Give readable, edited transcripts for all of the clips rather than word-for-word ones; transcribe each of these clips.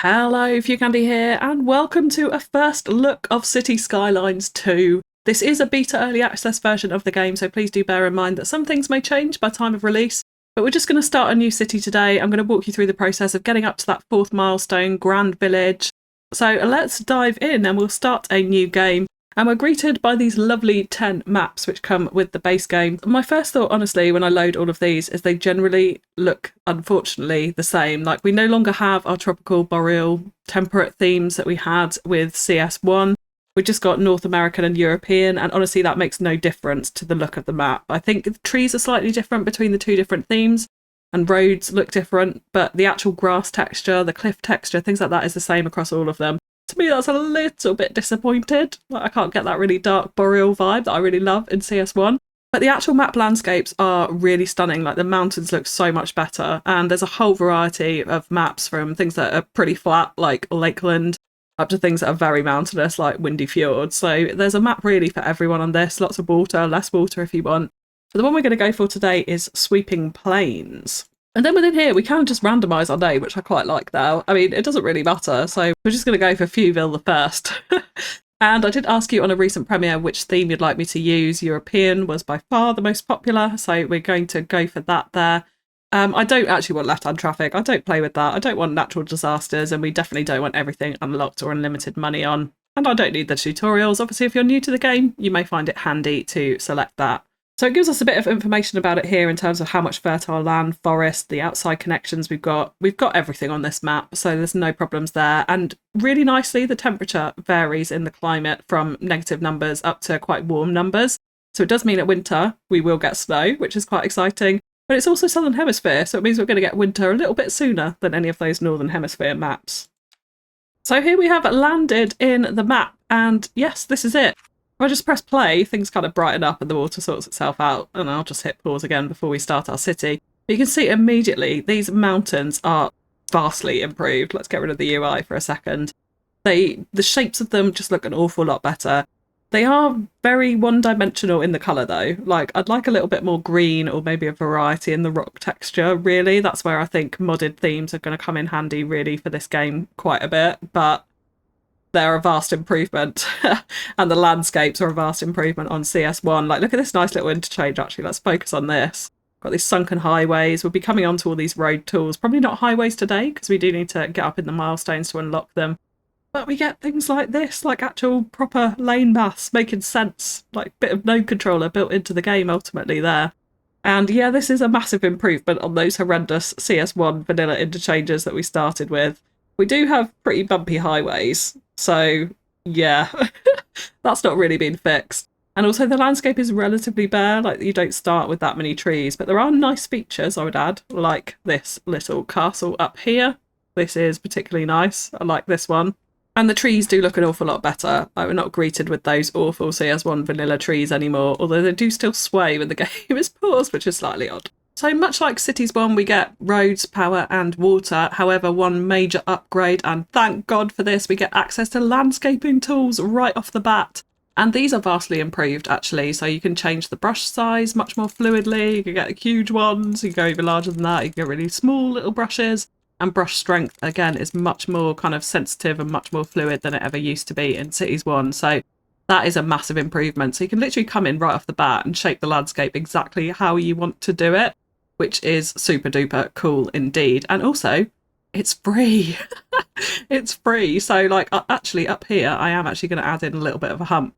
Hello, FewCandy here, and welcome to a first look of City Skylines 2. This is a beta early access version of the game, so please do bear in mind that some things may change by time of release. But we're just going to start a new city today. I'm going to walk you through the process of getting up to that 4th milestone, Grand Village. So let's dive in and we'll start a new game. And we're greeted by these lovely 10 maps which come with the base game. My first thought, honestly, when I load all of these is they generally look, unfortunately, the same. Like, we no longer have our tropical, boreal, temperate themes that we had with CS1. We've just got North American and European, and honestly, that makes no difference to the look of the map. I think the trees are slightly different between the two different themes, and roads look different, but the actual grass texture, the cliff texture, things like that is the same across all of them. To me, that's a little bit disappointed. Like, I can't get that really dark boreal vibe that I really love in CS1. But the actual map landscapes are really stunning. Like, the mountains look so much better. And there's a whole variety of maps, from things that are pretty flat, like Lakeland, up to things that are very mountainous, like Windy Fjord. So there's a map really for everyone on this. Lots of water, less water if you want. But the one we're going to go for today is Sweeping Plains. And then within here, we can just randomise our name, which I quite like now. I mean, it doesn't really matter, so we're just going to go for Fewville the first. And I did ask you on a recent premiere which theme you'd like me to use. European was by far the most popular, so we're going to go for that there. I don't actually want left-hand traffic. I don't play with that. I don't want natural disasters, and we definitely don't want everything unlocked or unlimited money on. And I don't need the tutorials. Obviously, if you're new to the game, you may find it handy to select that. So it gives us a bit of information about it here in terms of how much fertile land, forest, the outside connections we've got. We've got everything on this map, so there's no problems there. And really nicely, the temperature varies in the climate from negative numbers up to quite warm numbers. So it does mean at winter we will get snow, which is quite exciting. But it's also Southern Hemisphere, so it means we're going to get winter a little bit sooner than any of those Northern Hemisphere maps. So here we have landed in the map, and yes, this is it. If I just press play, things kind of brighten up and the water sorts itself out, and I'll just hit pause again before we start our city. But you can see immediately these mountains are vastly improved. Let's get rid of the UI for a second. The shapes of them just look an awful lot better. They are very one-dimensional in the colour though. Like, I'd like a little bit more green or maybe a variety in the rock texture, really. That's where I think modded themes are going to come in handy really for this game quite a bit, but they're a vast improvement. And the landscapes are a vast improvement on CS1. Like, look at this nice little interchange actually. Let's focus on this. Got these sunken highways. We'll be coming onto all these road tools. Probably not highways today because we do need to get up in the milestones to unlock them. But we get things like this, like actual proper lane maths making sense, like bit of node controller built into the game ultimately there. And yeah, this is a massive improvement on those horrendous CS1 vanilla interchanges that we started with. We do have pretty bumpy highways, so yeah, that's not really been fixed. And also the landscape is relatively bare, like you don't start with that many trees, but there are nice features, I would add, like this little castle up here. This is particularly nice. I like this one. And the trees do look an awful lot better. Like, we're not greeted with those awful CS1 vanilla trees anymore, although they do still sway when the game is paused, which is slightly odd. So much like Cities 1, we get roads, power and water. However, one major upgrade, and thank God for this, we get access to landscaping tools right off the bat. And these are vastly improved actually, so you can change the brush size much more fluidly. You can get huge ones, you can go even larger than that, you can get really small little brushes. And brush strength, again, is much more kind of sensitive and much more fluid than it ever used to be in Cities 1. So that is a massive improvement. So you can literally come in right off the bat and shape the landscape exactly how you want to do it, which is super duper cool indeed. And also, it's free. It's free. So like, actually up here, I am actually going to add in a little bit of a hump.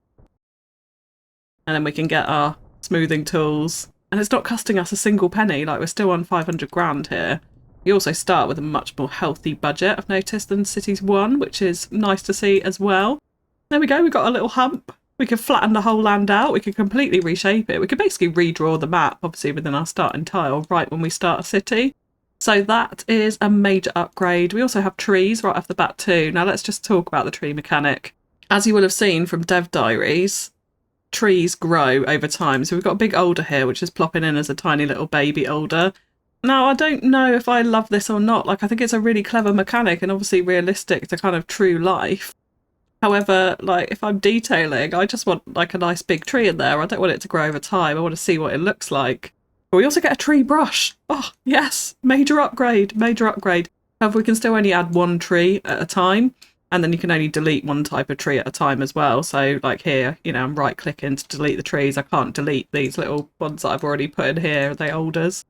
And then we can get our smoothing tools. And it's not costing us a single penny. Like, we're still on 500 grand here. You also start with a much more healthy budget, I've noticed, than Cities 1, which is nice to see as well. There we go, we've got a little hump. We can flatten the whole land out. We can completely reshape it. We can basically redraw the map, obviously, within our starting tile right when we start a city. So that is a major upgrade. We also have trees right off the bat too. Now let's just talk about the tree mechanic. As you will have seen from dev diaries, trees grow over time. So we've got a big alder here, which is plopping in as a tiny little baby alder. Now, I don't know if I love this or not. Like, I think it's a really clever mechanic and obviously realistic to kind of true life. However, like, if I'm detailing, I just want like a nice big tree in there. I don't want it to grow over time. I want to see what it looks like. But we also get a tree brush. Oh, yes, major upgrade, major upgrade. However, we can still only add one tree at a time, and then you can only delete one type of tree at a time as well. So like here, you know, I'm right clicking to delete the trees. I can't delete these little ones that I've already put in here, the alders.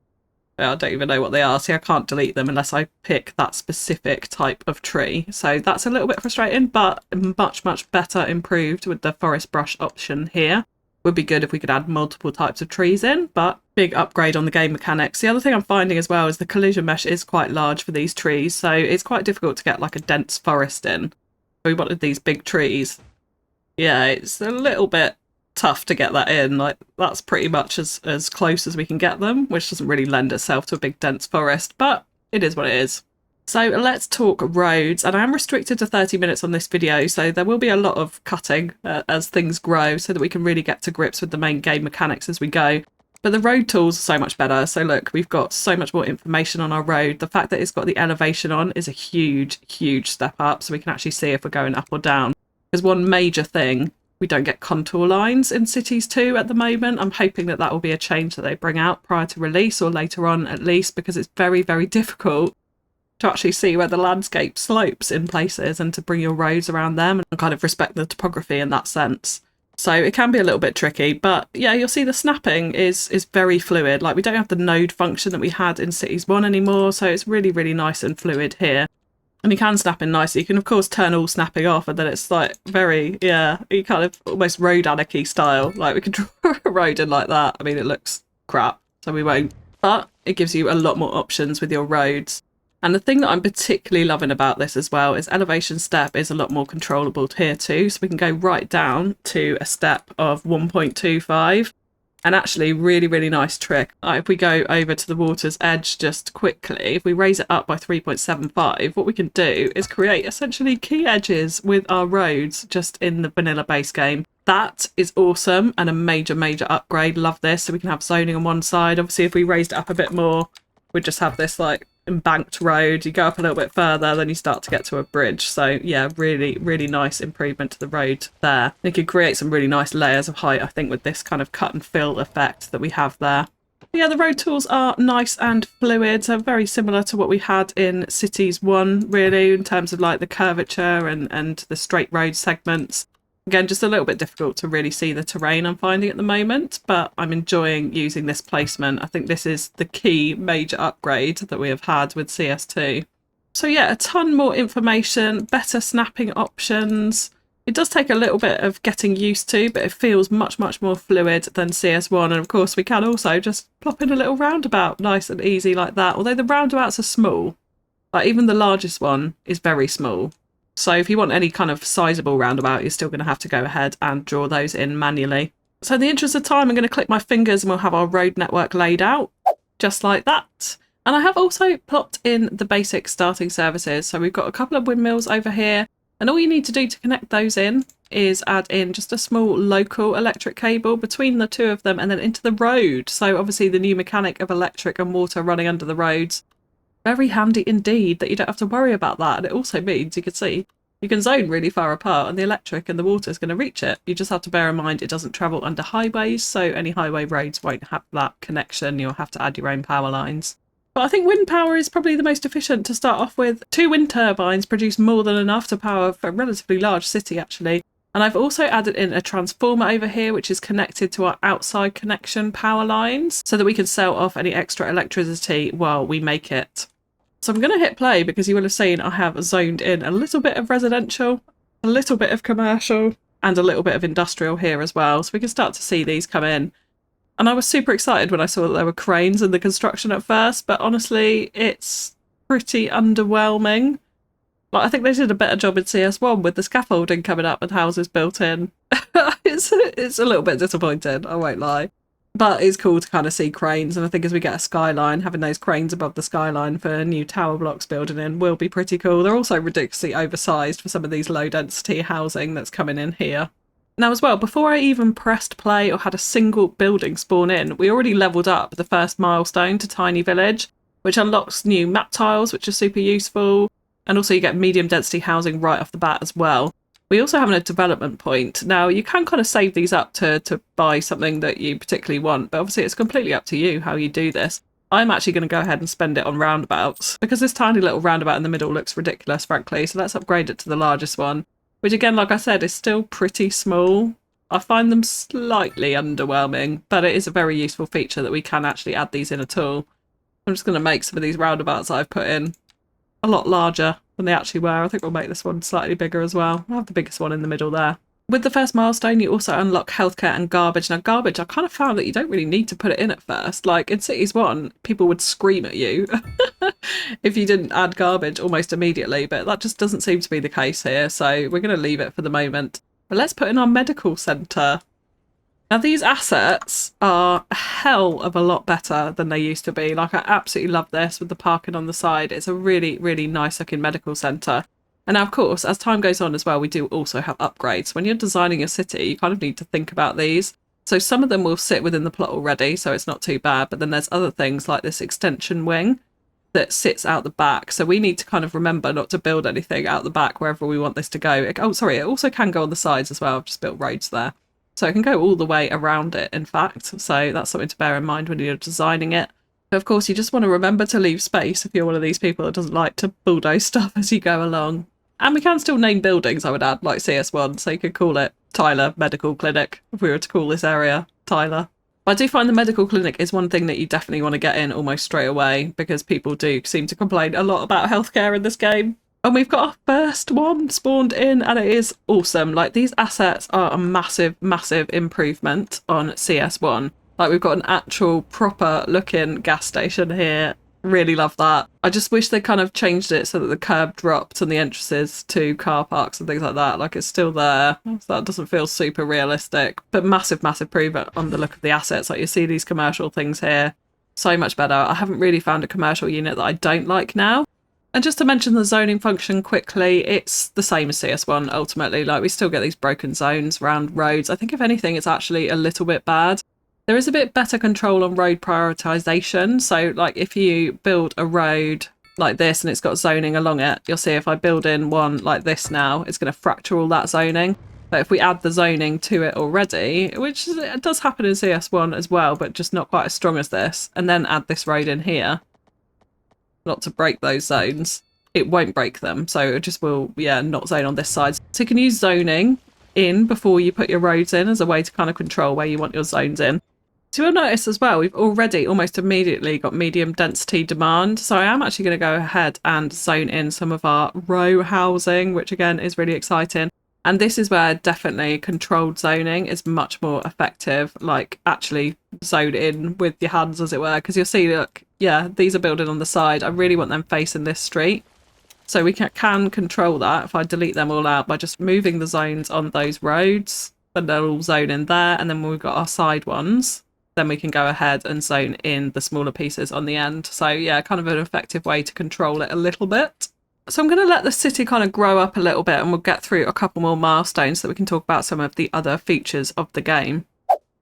I don't even know what they are. See, I can't delete them unless I pick that specific type of tree. So that's a little bit frustrating, but much, much better improved with the forest brush option here. Would be good if we could add multiple types of trees in, but big upgrade on the game mechanics. The other thing I'm finding as well is the collision mesh is quite large for these trees, so it's quite difficult to get like a dense forest in. We wanted these big trees. Yeah, it's a little bit tough to get that in. Like, that's pretty much as close as we can get them, which doesn't really lend itself to a big dense forest, but it is what it is. So let's talk roads, and I am restricted to 30 minutes on this video, so there will be a lot of cutting as things grow so that we can really get to grips with the main game mechanics as we go. But the road tools are so much better. So look, we've got so much more information on our road. The fact that it's got the elevation on is a huge, huge step up, so we can actually see if we're going up or down. There's one major thing. We don't get contour lines in Cities 2 at the moment. I'm hoping that that will be a change that they bring out prior to release, or later on at least, because it's very, very difficult to actually see where the landscape slopes in places and to bring your roads around them and kind of respect the topography in that sense. So it can be a little bit tricky, but yeah, you'll see the snapping is very fluid. Like, we don't have the node function that we had in Cities 1 anymore, so it's really, really nice and fluid here. And you can snap in nicely. You can, of course, turn all snapping off, and then it's like very, yeah, you kind of almost road anarchy style. Like, we can draw a road in like that. I mean, it looks crap, so we won't. But it gives you a lot more options with your roads. And the thing that I'm particularly loving about this as well is elevation step is a lot more controllable here too. So we can go right down to a step of 1.25. And actually, really, really nice trick. If we go over to the water's edge just quickly, if we raise it up by 3.75, what we can do is create essentially key edges with our roads just in the vanilla base game. That is awesome and a major, major upgrade. Love this. So we can have zoning on one side. Obviously, if we raised it up a bit more, we'd just have this like embanked road. You go up a little bit further, then you start to get to a bridge. So yeah, really, really nice improvement to the road there. You can create some really nice layers of height, I think, with this kind of cut and fill effect that we have there. Yeah, the road tools are nice and fluid, so very similar to what we had in Cities 1, really, in terms of like the curvature and the straight road segments. Again, just a little bit difficult to really see the terrain I'm finding at the moment, but I'm enjoying using this placement. I think this is the key major upgrade that we have had with CS2. So yeah, a ton more information, better snapping options. It does take a little bit of getting used to, but it feels much, much more fluid than CS1. And of course, we can also just plop in a little roundabout, nice and easy like that. Although the roundabouts are small, like even the largest one is very small. So if you want any kind of sizable roundabout, you're still going to have to go ahead and draw those in manually. So in the interest of time, I'm going to click my fingers and we'll have our road network laid out just like that. And I have also plopped in the basic starting services. So we've got a couple of windmills over here, and all you need to do to connect those in is add in just a small local electric cable between the two of them and then into the road. So obviously the new mechanic of electric and water running under the roads. Very handy indeed that you don't have to worry about that. And it also means you can see you can zone really far apart and the electric and the water is going to reach it. You just have to bear in mind it doesn't travel under highways, so any highway roads won't have that connection. You'll have to add your own power lines. But I think wind power is probably the most efficient to start off with. 2 wind turbines produce more than enough to power a relatively large city actually. And I've also added in a transformer over here, which is connected to our outside connection power lines so that we can sell off any extra electricity while we make it. So I'm going to hit play because you will have seen I have zoned in a little bit of residential, a little bit of commercial, and a little bit of industrial here as well. So we can start to see these come in. And I was super excited when I saw that there were cranes in the construction at first, but honestly, it's pretty underwhelming. Like, I think they did a better job in CS1 with the scaffolding coming up and houses built in. It's a little bit disappointing, I won't lie. But it's cool to kind of see cranes, and I think as we get a skyline, having those cranes above the skyline for new tower blocks building in will be pretty cool. They're also ridiculously oversized for some of these low density housing that's coming in here. Now as well, before I even pressed play or had a single building spawn in, we already leveled up the first milestone to Tiny Village, which unlocks new map tiles, which are super useful. And also you get medium density housing right off the bat as well. We also have a development point. Now, you can kind of save these up to buy something that you particularly want, but obviously it's completely up to you how you do this. I'm actually going to go ahead and spend it on roundabouts because this tiny little roundabout in the middle looks ridiculous, frankly. So let's upgrade it to the largest one, which again, like I said, is still pretty small. I find them slightly underwhelming, but it is a very useful feature that we can actually add these in at all. I'm just going to make some of these roundabouts that I've put in a lot larger than they actually were. I think we'll make this one slightly bigger as well. I'll have the biggest one in the middle there. With the first milestone, you also unlock healthcare and garbage. Now, garbage, I kind of found that you don't really need to put it in at first. Like, in Cities 1, people would scream at you if you didn't add garbage almost immediately, but that just doesn't seem to be the case here, so we're going to leave it for the moment. But let's put in our medical centre. Now, these assets are a hell of a lot better than they used to be. Like, I absolutely love this with the parking on the side. It's a really, really nice looking medical centre. And now, of course, as time goes on as well, we do also have upgrades. When you're designing a city, you kind of need to think about these. So some of them will sit within the plot already, so it's not too bad. But then there's other things like this extension wing that sits out the back. So we need to kind of remember not to build anything out the back wherever we want this to go. Oh, sorry, it also can go on the sides as well. I've just built roads there. So it can go all the way around it, in fact. So that's something to bear in mind when you're designing it. But of course, you just want to remember to leave space if you're one of these people that doesn't like to bulldoze stuff as you go along. And we can still name buildings, I would add, like CS1, so you could call it Tyler Medical Clinic, if we were to call this area Tyler. But I do find the medical clinic is one thing that you definitely want to get in almost straight away, because people do seem to complain a lot about healthcare in this game. And we've got our first one spawned in, and it is awesome. Like, these assets are a massive, massive improvement on CS1. Like, we've got an actual proper looking gas station here. Really love that. I just wish they kind of changed it so that the curb dropped and the entrances to car parks and things like that. Like, it's still there. So that doesn't feel super realistic. But massive, massive improvement on the look of the assets. Like, you see these commercial things here. So much better. I haven't really found a commercial unit that I don't like now. And just to mention the zoning function quickly, it's the same as CS1 ultimately. Like, we still get these broken zones around roads. I think if anything, it's actually a little bit bad. There is a bit better control on road prioritization. So, like, if you build a road like this and it's got zoning along it, you'll see if I build in one like this now, it's going to fracture all that zoning. But if we add the zoning to it already, which it does happen in CS1 as well, but just not quite as strong as this, and then add this road in here, not to break those zones, it won't break them. So it just will, yeah, not zone on this side. So you can use zoning in before you put your roads in as a way to kind of control where you want your zones in. So you'll notice as well, we've already almost immediately got medium density demand. So I am actually going to go ahead and zone in some of our row housing, which again is really exciting. And this is where definitely controlled zoning is much more effective, like actually zone in with your hands, as it were, because you'll see, look, yeah, these are building on the side. I really want them facing this street. So we can control that if I delete them all out by just moving the zones on those roads, and they'll all zone in there. And then when we've got our side ones, then we can go ahead and zone in the smaller pieces on the end. So yeah, kind of an effective way to control it a little bit. So I'm going to let the city kind of grow up a little bit, and we'll get through a couple more milestones so that we can talk about some of the other features of the game.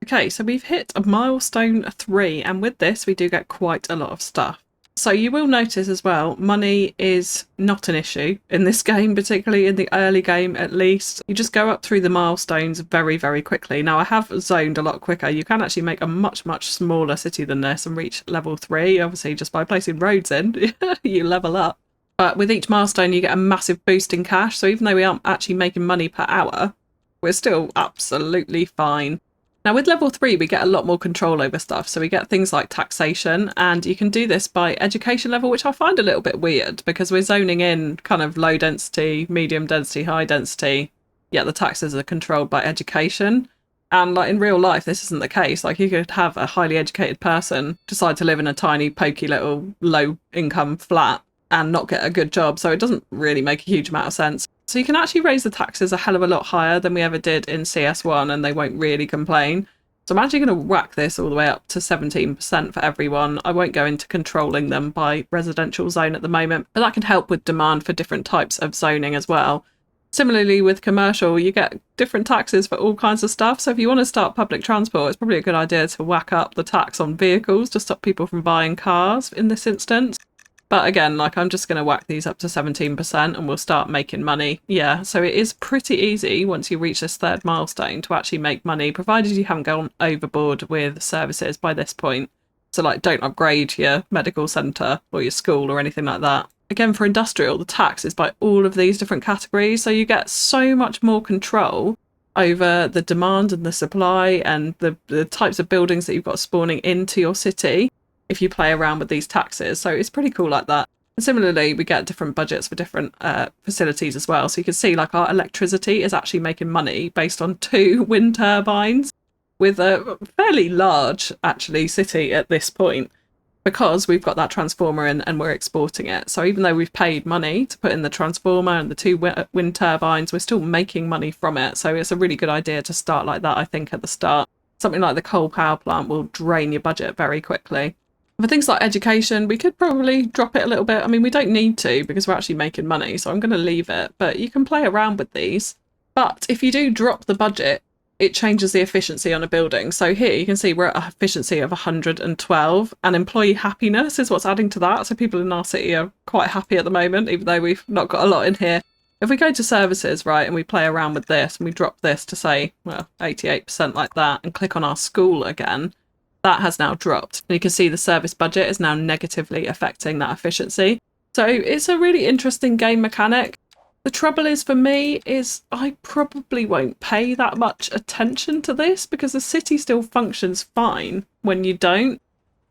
Okay, so we've hit a milestone 3, and with this we do get quite a lot of stuff. So you will notice as well, money is not an issue in this game, particularly in the early game at least. You just go up through the milestones very, very quickly. Now, I have zoned a lot quicker. You can actually make a much, much smaller city than this and reach level 3, obviously just by placing roads in, you level up. But with each milestone, you get a massive boost in cash. So even though we aren't actually making money per hour, we're still absolutely fine. Now with level 3, we get a lot more control over stuff. So we get things like taxation, and you can do this by education level, which I find a little bit weird because we're zoning in kind of low density, medium density, high density. Yet the taxes are controlled by education. And like in real life, this isn't the case. Like you could have a highly educated person decide to live in a tiny, pokey little low income flat and not get a good job. So it doesn't really make a huge amount of sense. So you can actually raise the taxes a hell of a lot higher than we ever did in CS1, and they won't really complain. So I'm actually going to whack this all the way up to 17% for everyone. I won't go into controlling them by residential zone at the moment, but that can help with demand for different types of zoning as well. Similarly with commercial, you get different taxes for all kinds of stuff. So if you want to start public transport, it's probably a good idea to whack up the tax on vehicles to stop people from buying cars in this instance. But again, like I'm just going to whack these up to 17% and we'll start making money. Yeah, so it is pretty easy once you reach this third milestone to actually make money, provided you haven't gone overboard with services by this point. So like, don't upgrade your medical centre or your school or anything like that. Again, for industrial, the tax is by all of these different categories. So you get so much more control over the demand and the supply and the types of buildings that you've got spawning into your city if you play around with these taxes. So it's pretty cool like that. And similarly, we get different budgets for different facilities as well. So you can see like our electricity is actually making money based on 2 wind turbines with a fairly large, actually, city at this point, because we've got that transformer in and we're exporting it. So even though we've paid money to put in the transformer and the 2 wind turbines, we're still making money from it. So it's a really good idea to start like that, I think, at the start. Something like the coal power plant will drain your budget very quickly. For things like education, we could probably drop it a little bit. I mean, we don't need to because we're actually making money, so I'm going to leave it. But you can play around with these. But if you do drop the budget, it changes the efficiency on a building. So here you can see we're at an efficiency of 112, and employee happiness is what's adding to that. So people in our city are quite happy at the moment, even though we've not got a lot in here. If we go to services, right, and we play around with this and we drop this to say, well, 88% like that, and click on our school again, that has now dropped. And you can see the service budget is now negatively affecting that efficiency. So it's a really interesting game mechanic. The trouble is for me is I probably won't pay that much attention to this because the city still functions fine when you don't.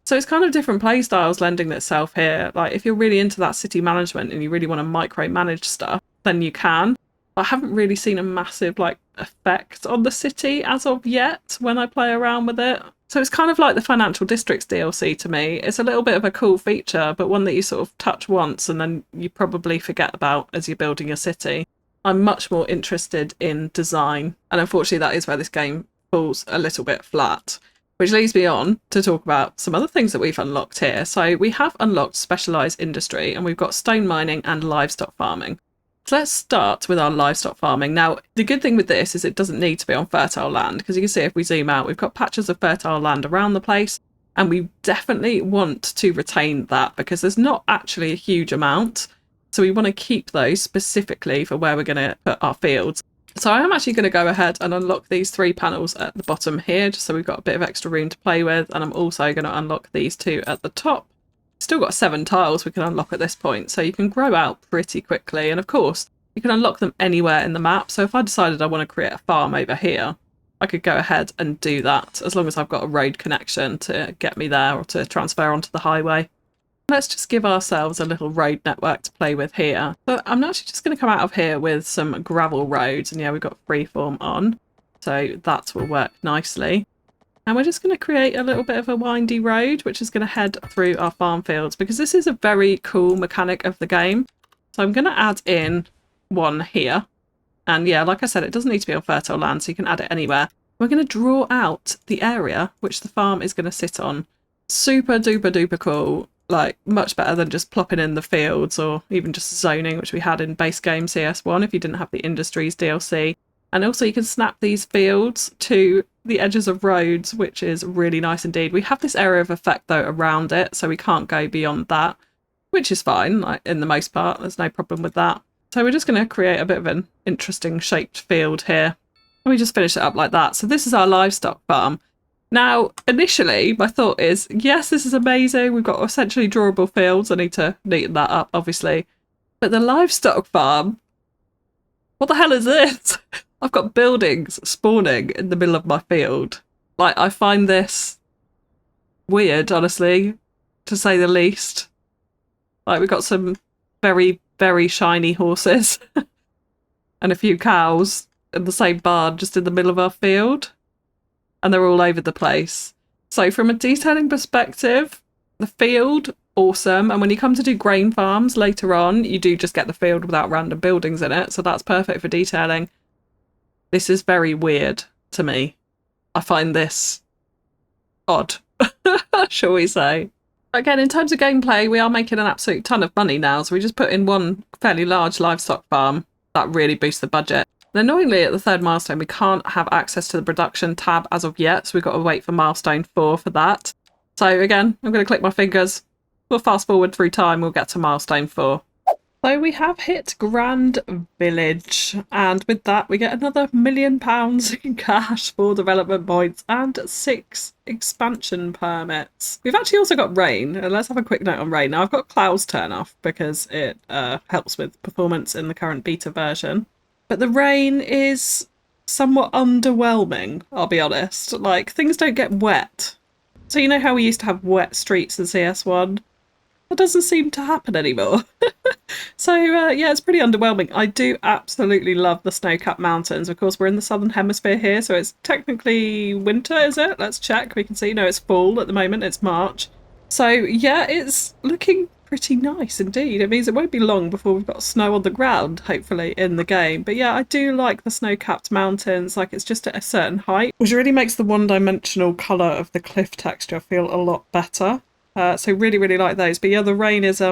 So it's kind of different play styles lending itself here. Like if you're really into that city management and you really want to micromanage stuff, then you can. I haven't really seen a massive like effect on the city as of yet when I play around with it. So it's kind of like the Financial Districts DLC to me. It's a little bit of a cool feature, but one that you sort of touch once and then you probably forget about as you're building your city. I'm much more interested in design, and unfortunately that is where this game falls a little bit flat. Which leads me on to talk about some other things that we've unlocked here. So we have unlocked specialised industry, and we've got stone mining and livestock farming. So let's start with our livestock farming. Now, the good thing with this is it doesn't need to be on fertile land, because you can see if we zoom out, we've got patches of fertile land around the place, and we definitely want to retain that because there's not actually a huge amount. So we want to keep those specifically for where we're going to put our fields. So I am actually going to go ahead and unlock these 3 panels at the bottom here, just so we've got a bit of extra room to play with. And I'm also going to unlock these 2 at the top. Still got 7 tiles we can unlock at this point, so you can grow out pretty quickly. And of course, you can unlock them anywhere in the map. So if I decided I want to create a farm over here, I could go ahead and do that, as long as I've got a road connection to get me there or to transfer onto the highway. Let's just give ourselves a little road network to play with here. So I'm actually just going to come out of here with some gravel roads, and yeah, we've got freeform on, so that will work nicely. And we're just going to create a little bit of a windy road, which is going to head through our farm fields, because this is a very cool mechanic of the game. So I'm going to add in one here. And yeah, like I said, it doesn't need to be on fertile land, so you can add it anywhere. We're going to draw out the area which the farm is going to sit on. Super duper duper cool. Like, much better than just plopping in the fields or even just zoning, which we had in base game CS1 if you didn't have the Industries DLC. And also you can snap these fields to the edges of roads, which is really nice indeed. We have this area of effect though around it, so we can't go beyond that, which is fine. Like, in the most part, there's no problem with that. So we're just going to create a bit of an interesting shaped field here. And we just finish it up like that. So this is our livestock farm. Now, initially, my thought is, yes, this is amazing. We've got essentially drawable fields. I need to neaten that up, obviously. But the livestock farm, what the hell is this? I've got buildings spawning in the middle of my field. Like, I find this weird, honestly, to say the least. Like, we've got some very, very shiny horses and a few cows in the same barn just in the middle of our field. And they're all over the place. So from a detailing perspective, the field, awesome. And when you come to do grain farms later on, you do just get the field without random buildings in it. So that's perfect for detailing. This is very weird to me. I find this odd, shall we say. Again, in terms of gameplay, we are making an absolute ton of money now. So we just put in one fairly large livestock farm. That really boosts the budget. And annoyingly, at the 3rd milestone, we can't have access to the production tab as of yet, so we've got to wait for milestone 4 for that. So again, I'm going to click my fingers. We'll fast forward through time, we'll get to milestone 4. So we have hit Grand Village, and with that we get another £1 million in cash for development points and 6 expansion permits. We've actually also got rain, and let's have a quick note on rain. Now I've got clouds turn off because it helps with performance in the current beta version. But the rain is somewhat underwhelming, I'll be honest. Like, things don't get wet. So you know how we used to have wet streets in CS1? That doesn't seem to happen anymore. So yeah, it's pretty underwhelming. I do absolutely love the snow-capped mountains. Of course, we're in the southern hemisphere here, so it's technically winter, is it? Let's check. We can see, no, it's fall at the moment. It's March. So yeah, it's looking pretty nice indeed. It means it won't be long before we've got snow on the ground, hopefully, in the game. But yeah, I do like the snow-capped mountains. Like, it's just at a certain height, which really makes the one-dimensional colour of the cliff texture feel a lot better. So really, really like those. But yeah, the rain is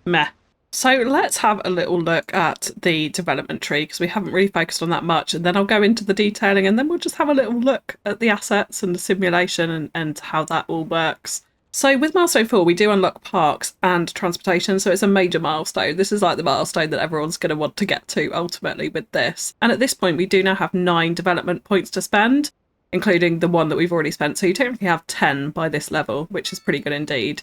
meh. So let's have a little look at the development tree, because we haven't really focused on that much, and then I'll go into the detailing, and then we'll just have a little look at the assets and the simulation and how that all works. So with Milestone 4, we do unlock parks and transportation, so it's a major milestone. This is like the milestone that everyone's going to want to get to ultimately with this. And at this point, we do now have 9 development points to spend, including the one that we've already spent. So you technically have 10 by this level, which is pretty good indeed.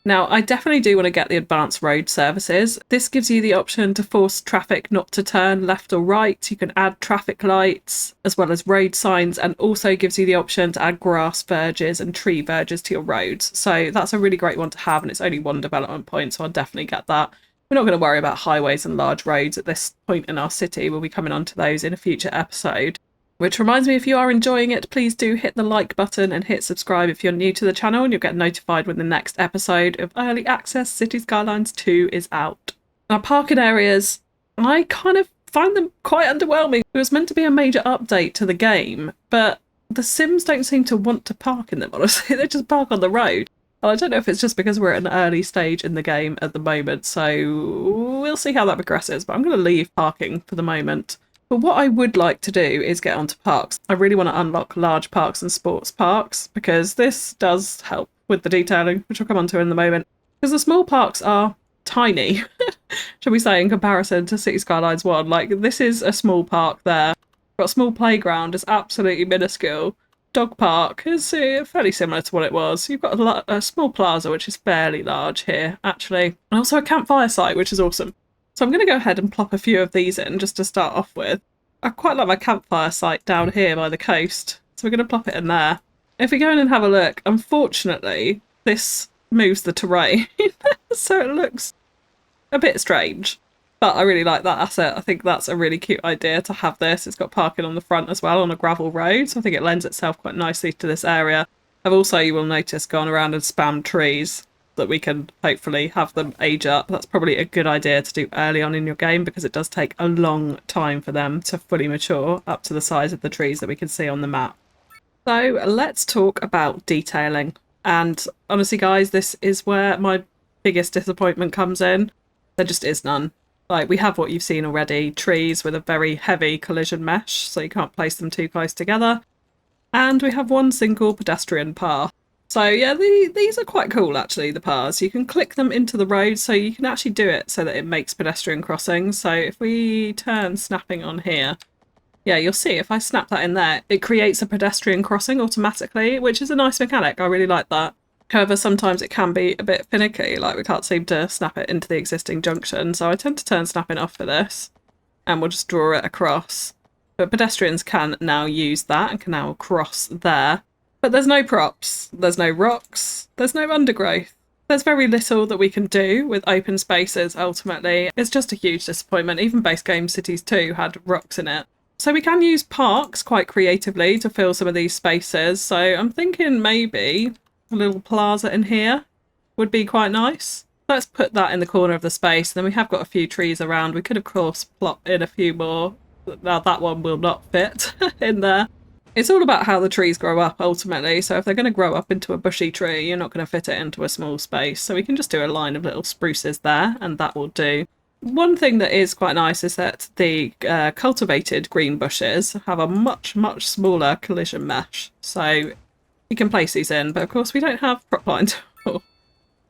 Now, I definitely do want to get the advanced road services. This gives you the option to force traffic not to turn left or right. You can add traffic lights as well as road signs, and also gives you the option to add grass verges and tree verges to your roads. So that's a really great one to have, and it's only 1 development point, so I'll definitely get that. We're not going to worry about highways and large roads at this point in our city. We'll be coming on to those in a future episode. Which reminds me, if you are enjoying it, please do hit the like button and hit subscribe if you're new to the channel, and you'll get notified when the next episode of Early Access City Skylines 2 is out. Now, parking areas, I kind of find them quite underwhelming. It was meant to be a major update to the game, but the Sims don't seem to want to park in them, honestly. They just park on the road. Well, I don't know if it's just because we're at an early stage in the game at the moment, so we'll see how that progresses, but I'm going to leave parking for the moment. But what I would like to do is get onto parks. I really want to unlock large parks and sports parks, because this does help with the detailing, which I'll come on to in a moment. Because the small parks are tiny, shall we say, in comparison to City Skylines 1. Like, this is a small park there. Got a small playground, it's absolutely minuscule. Dog park is fairly similar to what it was. You've got a small plaza, which is fairly large here, actually. And also a campfire site, which is awesome. So I'm going to go ahead and plop a few of these in just to start off with. I quite like my campfire site down here by the coast, so we're going to plop it in there. If we go in and have a look, unfortunately, this moves the terrain, so it looks a bit strange. But I really like that asset. I think that's a really cute idea to have this. It's got parking on the front as well on a gravel road, so I think it lends itself quite nicely to this area. I've also, you will notice, gone around and spammed trees, that we can hopefully have them age up. That's probably a good idea to do early on in your game, because it does take a long time for them to fully mature up to the size of the trees that we can see on the map. So let's talk about detailing. And honestly, guys, this is where my biggest disappointment comes in. There just is none. Like, we have what you've seen already, trees with a very heavy collision mesh, so you can't place them too close together. And we have 1 single pedestrian path. So yeah, these are quite cool actually, the paths. You can click them into the road, so you can actually do it so that it makes pedestrian crossings. So if we turn snapping on here, yeah, you'll see if I snap that in there, it creates a pedestrian crossing automatically, which is a nice mechanic. I really like that. However, sometimes it can be a bit finicky, like we can't seem to snap it into the existing junction. So I tend to turn snapping off for this, and we'll just draw it across. But pedestrians can now use that and can now cross there. But there's no props, there's no rocks, there's no undergrowth. There's very little that we can do with open spaces, ultimately. It's just a huge disappointment. Even base game Cities 2 had rocks in it. So we can use parks quite creatively to fill some of these spaces. So I'm thinking maybe a little plaza in here would be quite nice. Let's put that in the corner of the space. Then we have got a few trees around. We could, of course, plop in a few more. Now that one will not fit in there. It's all about how the trees grow up, ultimately. So if they're going to grow up into a bushy tree, you're not going to fit it into a small space. So we can just do a line of little spruces there, and that will do. One thing that is quite nice is that the cultivated green bushes have a much, much smaller collision mesh. So you can place these in, but of course we don't have prop lines.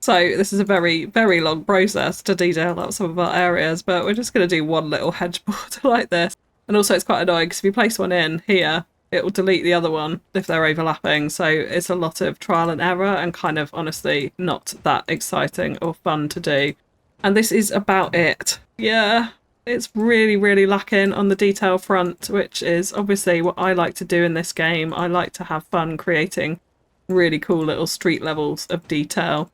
So this is a very, very long process to detail out some of our areas, but we're just going to do one little hedge border like this. And also it's quite annoying because if you place one in here, it will delete the other one if they're overlapping. So it's a lot of trial and error and kind of honestly not that exciting or fun to do. And this is about it. Yeah, it's really, really lacking on the detail front, which is obviously what I like to do in this game. I like to have fun creating really cool little street levels of detail.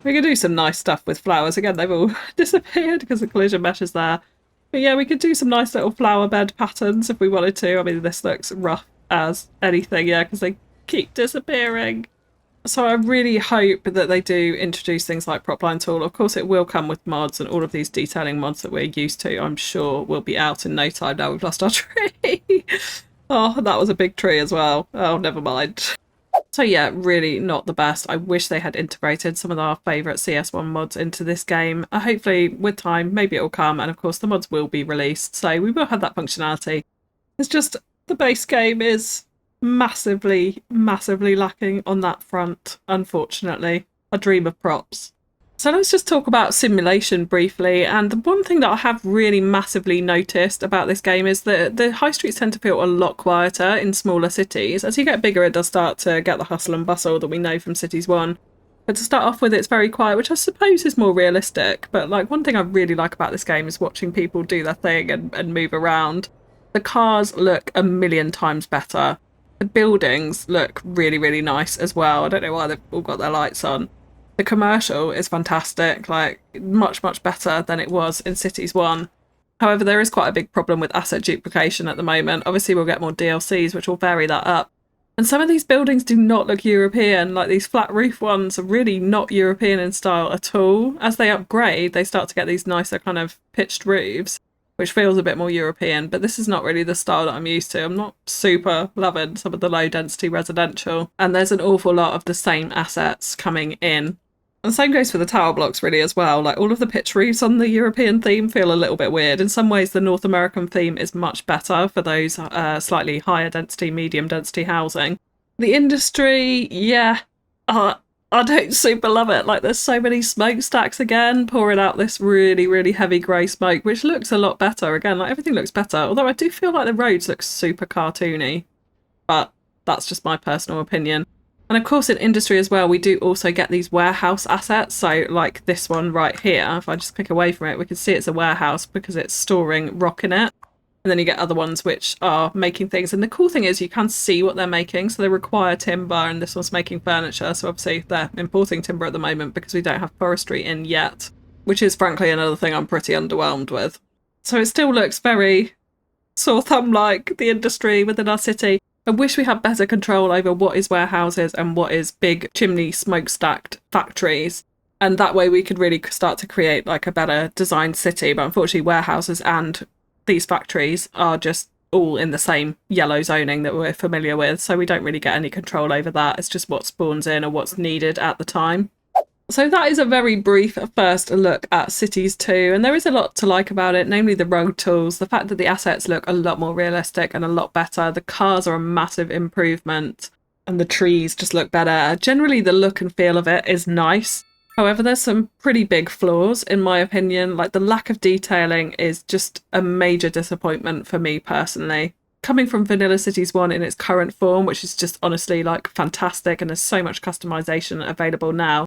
We could do some nice stuff with flowers. Again, they've all disappeared because the collision mesh is there. But yeah, we could do some nice little flower bed patterns if we wanted to. I mean, this looks rough as anything, yeah, because they keep disappearing. So I really hope that they do introduce things like Propline Tool. Of course, it will come with mods, and all of these detailing mods that we're used to, I'm sure, will be out in no time now we've lost our tree. Oh, that was a big tree as well. Oh, never mind. So yeah, really not the best. I wish they had integrated some of our favourite CS1 mods into this game. Hopefully, with time, maybe it will come, and of course the mods will be released, so we will have that functionality. It's just the base game is massively, massively lacking on that front, unfortunately. A dream of props. So let's just talk about simulation briefly, and the one thing that I have really massively noticed about this game is that the high streets tend to feel a lot quieter in smaller cities. As you get bigger, it does start to get the hustle and bustle that we know from Cities 1. But to start off with, it's very quiet, which I suppose is more realistic. But like one thing I really like about this game is watching people do their thing and move around. The cars look a million times better. The buildings look really, really nice as well. I don't know why they've all got their lights on. The commercial is fantastic, like much, much better than it was in Cities 1. However, there is quite a big problem with asset duplication at the moment. Obviously, we'll get more DLCs, which will vary that up. And some of these buildings do not look European, like these flat roof ones are really not European in style at all. As they upgrade, they start to get these nicer kind of pitched roofs, which feels a bit more European, but this is not really the style that I'm used to. I'm not super loving some of the low density residential, and there's an awful lot of the same assets coming in. And the same goes for the tower blocks really as well. Like all of the pitch roofs on the European theme feel a little bit weird. In some ways the North American theme is much better for those slightly higher density, medium density housing. The industry, yeah, I don't super love it. Like there's so many smokestacks again pouring out this really, really heavy grey smoke, which looks a lot better. Again, like everything looks better. Although I do feel like the roads look super cartoony, but that's just my personal opinion. And of course in industry as well, we do also get these warehouse assets. So like this one right here, if I just click away from it, we can see it's a warehouse because it's storing rock in it. And then you get other ones which are making things. And the cool thing is you can see what they're making. So they require timber, and this one's making furniture. So obviously they're importing timber at the moment because we don't have forestry in yet, which is frankly another thing I'm pretty underwhelmed with. So it still looks very sore thumb-like, the industry within our city. I wish we had better control over what is warehouses and what is big chimney smokestacked factories. And that way we could really start to create like a better designed city. But unfortunately warehouses and these factories are just all in the same yellow zoning that we're familiar with. So we don't really get any control over that. It's just what spawns in or what's needed at the time. So that is a very brief first look at Cities 2, and there is a lot to like about it, namely the road tools, the fact that the assets look a lot more realistic and a lot better, the cars are a massive improvement, and the trees just look better. Generally the look and feel of it is nice. However, there's some pretty big flaws in my opinion, like the lack of detailing is just a major disappointment for me personally. Coming from Vanilla Cities 1 in its current form, which is just honestly like fantastic and there's so much customization available now,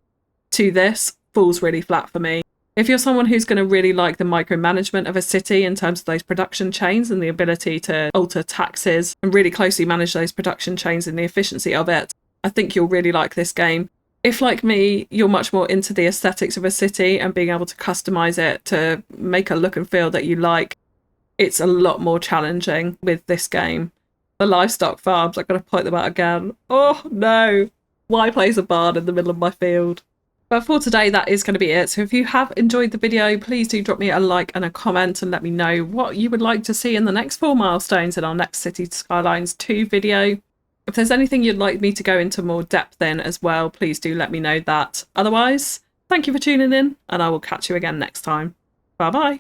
to this falls really flat for me. If you're someone who's going to really like the micromanagement of a city in terms of those production chains and the ability to alter taxes and really closely manage those production chains and the efficiency of it, I think you'll really like this game. If, like me, you're much more into the aesthetics of a city and being able to customize it to make a look and feel that you like, it's a lot more challenging with this game. The livestock farms, I've got to point them out again. Oh no! Why place a barn in the middle of my field? But for today, that is going to be it. So if you have enjoyed the video, please do drop me a like and a comment and let me know what you would like to see in the next 4 milestones in our next City Skylines 2 video. If there's anything you'd like me to go into more depth in as well, please do let me know that. Otherwise, thank you for tuning in and I will catch you again next time. Bye bye.